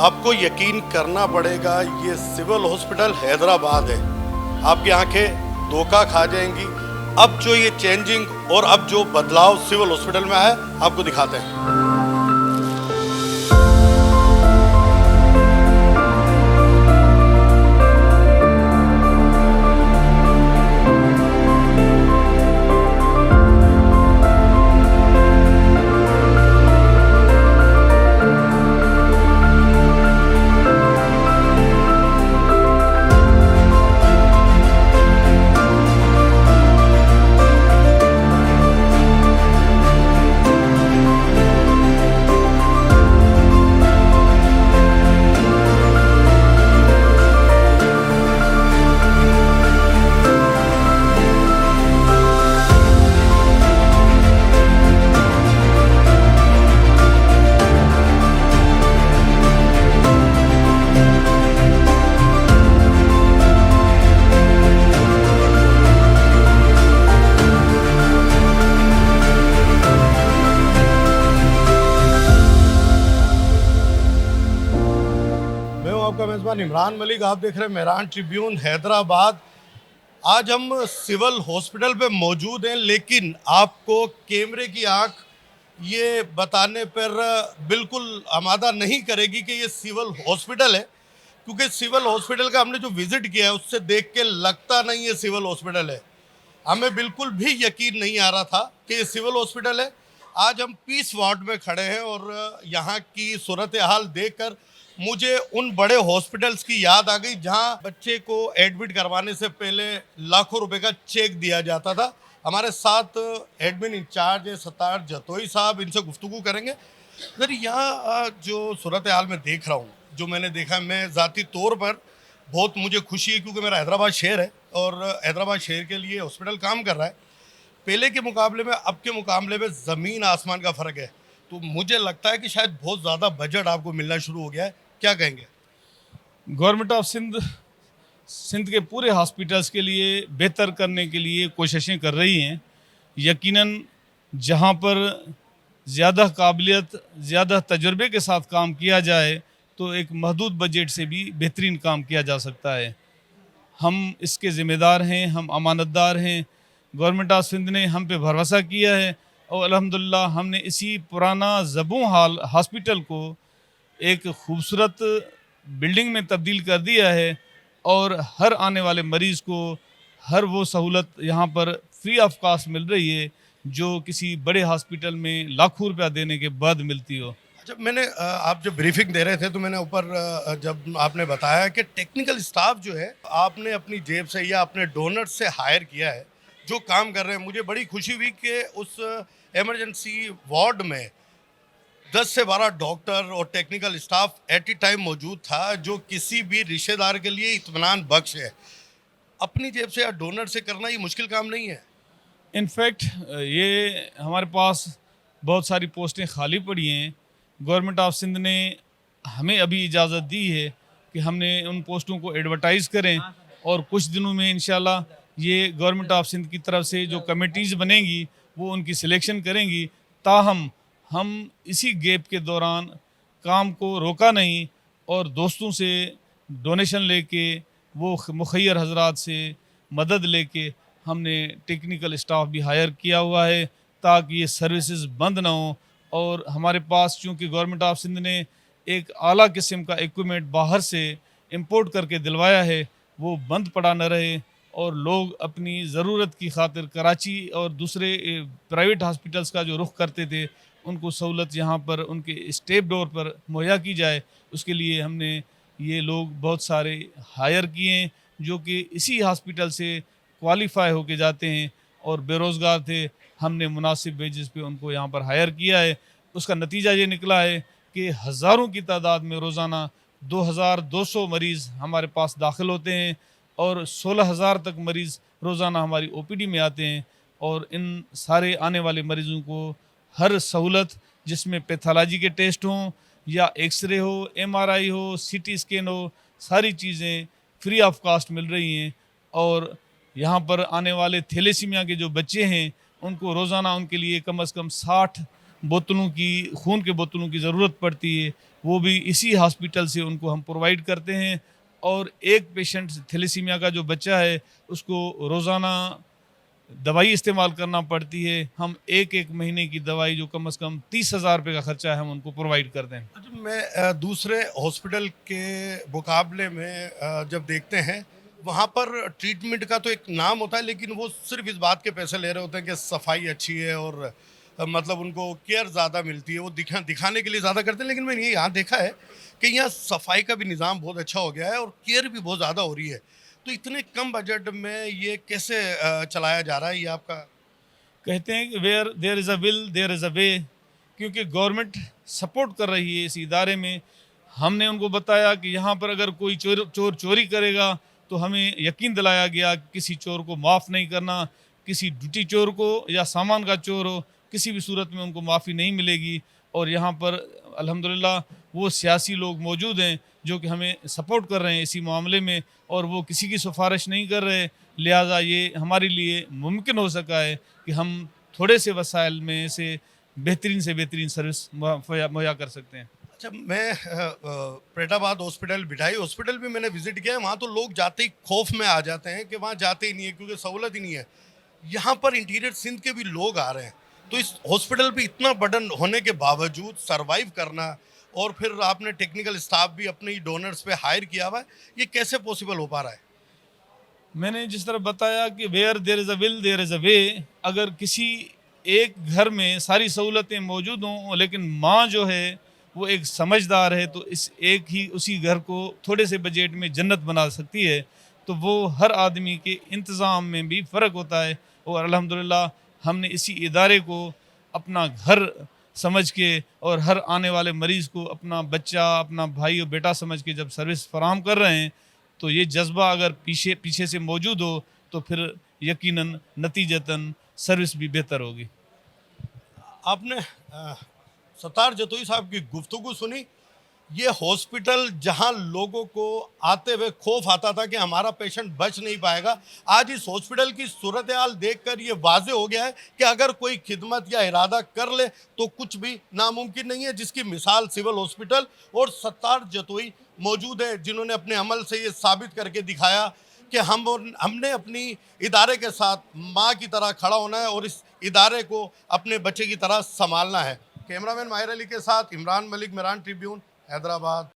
आपको यकीन करना पड़ेगा, ये सिविल हॉस्पिटल हैदराबाद है। आपकी आंखें धोखा खा जाएंगी। अब जो ये चेंजिंग और अब जो बदलाव सिविल हॉस्पिटल में आया, आपको दिखाते हैं। आपका मेज़बान इमरान मलिक, आप देख रहे हैं मेहरान ट्रिब्यून हैदराबाद। आज हम सिविल हॉस्पिटल पे मौजूद हैं, लेकिन आपको कैमरे की आंख ये बताने पर बिल्कुल आमादा नहीं करेगी कि ये सिविल हॉस्पिटल है, क्योंकि सिविल हॉस्पिटल का हमने जो विज़िट किया है उससे देख के लगता नहीं ये सिविल हॉस्पिटल है। हमें बिल्कुल भी यकीन नहीं आ रहा था कि ये सिविल हॉस्पिटल है। आज हम पीस वार्ड में खड़े हैं और यहाँ की सूरत हाल देखकर मुझे उन बड़े हॉस्पिटल्स की याद आ गई जहाँ बच्चे को एडमिट करवाने से पहले लाखों रुपए का चेक दिया जाता था। हमारे साथ एडमिन इंचार्ज है सत्तार जतोई साहब, इनसे गुफ्तगू करेंगे। सर, यहाँ जो सूरत हाल में देख रहा हूँ, जो मैंने देखा, मैं ज़ाती तौर पर बहुत मुझे खुशी है, क्योंकि मेरा हैदराबाद शहर है और हैदराबाद शहर के लिए हॉस्पिटल काम कर रहा है। पहले के मुकाबले में, अब के मुकाबले में ज़मीन आसमान का फ़र्क है। तो मुझे लगता है कि शायद बहुत ज़्यादा बजट आपको मिलना शुरू हो गया है। क्या कहेंगे? गवर्नमेंट ऑफ सिंध के पूरे हॉस्पिटल्स के लिए बेहतर करने के लिए कोशिशें कर रही हैं। यकीनन जहां पर ज़्यादा काबिलियत, ज़्यादा तजुर्बे के साथ काम किया जाए तो एक महदूद बजट से भी बेहतरीन काम किया जा सकता है। हम इसके ज़िम्मेदार हैं, हम अमानतदार हैं। गवर्नमेंट ऑफ सिंध ने हम पे भरोसा किया है और अल्हम्दुलिल्लाह हमने इसी पुराना ज़बों हाल हॉस्पिटल को एक खूबसूरत बिल्डिंग में तब्दील कर दिया है और हर आने वाले मरीज़ को हर वो सहूलत यहाँ पर फ्री ऑफ कास्ट मिल रही है जो किसी बड़े हॉस्पिटल में लाखों रुपया देने के बाद मिलती हो। जब मैंने आप जब ब्रीफिंग दे रहे थे तो मैंने ऊपर जब आपने बताया कि टेक्निकल स्टाफ जो है आपने अपनी जेब से या अपने डोनर से हायर किया है, जो काम कर रहे हैं, मुझे बड़ी खुशी हुई कि उस इमरजेंसी वार्ड में 10 से 12 डॉक्टर और technical staff at A time मौजूद था, जो किसी भी रिश्तेदार के लिए इत्मीनान बख्श है। अपनी जेब से या डोनर से करना ये मुश्किल काम नहीं है। इनफैक्ट ये हमारे पास बहुत सारी पोस्टें खाली पड़ी हैं। गवर्नमेंट ऑफ सिंध ने हमें अभी इजाज़त दी है कि हमने उन पोस्टों को एडवर्टाइज़ करें और कुछ दिनों में इंशाल्लाह ये गवर्नमेंट ऑफ सिंध की तरफ से जो कमेटीज़ बनेंगी वो उनकी सिलेक्शन करेंगी। ताहम हम इसी गैप के दौरान काम को रोका नहीं और दोस्तों से डोनेशन लेके, वो मुखैर हजरात से मदद लेके हमने टेक्निकल स्टाफ भी हायर किया हुआ है ताकि ये सर्विसेज बंद ना हो। और हमारे पास चूँकि गवर्नमेंट ऑफ सिंध ने एक आला किस्म का इक्विपमेंट बाहर से इंपोर्ट करके दिलवाया है, वो बंद पड़ा न रहे और लोग अपनी ज़रूरत की खातिर कराची और दूसरे प्राइवेट हॉस्पिटल्स का जो रुख करते थे उनको सहूलत यहाँ पर उनके स्टेप डोर पर मुहैया की जाए। उसके लिए हमने ये लोग बहुत सारे हायर किए हैं जो कि इसी हॉस्पिटल से क्वालिफाई होके जाते हैं और बेरोज़गार थे। हमने मुनासिब वेजेस पे उनको यहाँ पर हायर किया है। उसका नतीजा ये निकला है कि हज़ारों की तादाद में रोज़ाना 2200 मरीज़ हमारे पास दाखिल होते हैं और 16,000 तक मरीज़ रोज़ाना हमारी ओपीडी में आते हैं। और इन सारे आने वाले मरीज़ों को हर सहूलत, जिसमें पैथोलॉजी के टेस्ट हों या एक्सरे हो, एमआरआई हो, सीटी स्कैन हो, सारी चीज़ें फ्री ऑफ कास्ट मिल रही हैं। और यहाँ पर आने वाले थैलेसीमिया के जो बच्चे हैं उनको रोज़ाना उनके लिए कम से कम 60 बोतलों की खून के बोतलों की ज़रूरत पड़ती है। वो भी इसी हॉस्पिटल से उनको हम प्रोवाइड करते हैं। और एक पेशेंट थैलेसीमिया का जो बच्चा है उसको रोज़ाना दवाई इस्तेमाल करना पड़ती है। हम एक एक महीने की दवाई जो कम से कम 30,000 रुपये का खर्चा है हम उनको प्रोवाइड करते हैं। अच्छा, मैं दूसरे हॉस्पिटल के मुकाबले में जब देखते हैं वहाँ पर ट्रीटमेंट का तो एक नाम होता है, लेकिन वो सिर्फ इस बात के पैसे ले रहे होते हैं कि सफाई अच्छी है और मतलब उनको केयर ज़्यादा मिलती है, वो दिखाने के लिए ज़्यादा करते हैं। लेकिन मैंने ये यहाँ देखा है कि यहाँ सफाई का भी निज़ाम बहुत अच्छा हो गया है और केयर भी बहुत ज़्यादा हो रही है। तो इतने कम बजट में ये कैसे चलाया जा रहा है ये आपका? कहते हैं कि where there is a will there is a way, क्योंकि गवर्नमेंट सपोर्ट कर रही है इस इदारे में। हमने उनको बताया कि यहाँ पर अगर कोई चोर चोरी करेगा तो हमें यकीन दिलाया गया कि किसी चोर को माफ़ नहीं करना, किसी ड्यूटी चोर को या सामान का चोर हो, किसी भी सूरत में उनको माफ़ी नहीं मिलेगी। और यहाँ पर अल्हम्दुलिल्लाह वो सियासी लोग मौजूद हैं जो कि हमें सपोर्ट कर रहे हैं इसी मामले में, और वो किसी की सिफारिश नहीं कर रहे। लिहाजा ये हमारे लिए मुमकिन हो सका है कि हम थोड़े से वसाइल में से बेहतरीन सर्विस मुहैया कर सकते हैं। अच्छा, मैं फरीदाबाद हॉस्पिटल, भिठाई हॉस्पिटल भी मैंने विजिट किया है। वहाँ तो लोग जाते ही खौफ में आ जाते हैं कि वहाँ जाते ही नहीं है क्योंकि सहूलत ही नहीं है। यहाँ पर इंटीरियर सिंध के भी लोग आ रहे हैं, तो इस हॉस्पिटल पे इतना बर्डन होने के बावजूद सरवाइव करना, और फिर आपने टेक्निकल स्टाफ भी अपने ही डोनर्स पे हायर किया हुआ है, ये कैसे पॉसिबल हो पा रहा है? मैंने जिस तरह बताया कि where there is a will there is a way, अगर किसी एक घर में सारी सहूलतें मौजूद हों लेकिन माँ जो है वो एक समझदार है तो इस एक ही उसी घर को थोड़े से बजट में जन्नत बना सकती है। तो वो हर आदमी के इंतज़ाम में भी फ़र्क होता है। और अल्हम्दुलिल्लाह हमने इसी इदारे को अपना घर समझ के और हर आने वाले मरीज़ को अपना बच्चा, अपना भाई और बेटा समझ के जब सर्विस फराहम कर रहे हैं, तो ये जज्बा अगर पीछे पीछे से मौजूद हो तो फिर यकीनन नतीजतन सर्विस भी बेहतर होगी। आपने सत्तार जतोई साहब की गुफ्तगू सुनी। ये हॉस्पिटल जहां लोगों को आते हुए खौफ आता था कि हमारा पेशेंट बच नहीं पाएगा, आज इस हॉस्पिटल की सूरत हाल देखकर ये वाजे हो गया है कि अगर कोई खिदमत या इरादा कर ले तो कुछ भी नामुमकिन नहीं है, जिसकी मिसाल सिविल हॉस्पिटल और सत्तार जतोई मौजूद है, जिन्होंने अपने अमल से ये साबित करके दिखाया कि हमने अपनी इदारे के साथ माँ की तरह खड़ा होना है और इस इदारे को अपने बच्चे की तरह संभालना है। कैमरामैन माहिर अली के साथ इमरान मलिक, मेरान ट्रिब्यून, हैदराबाद।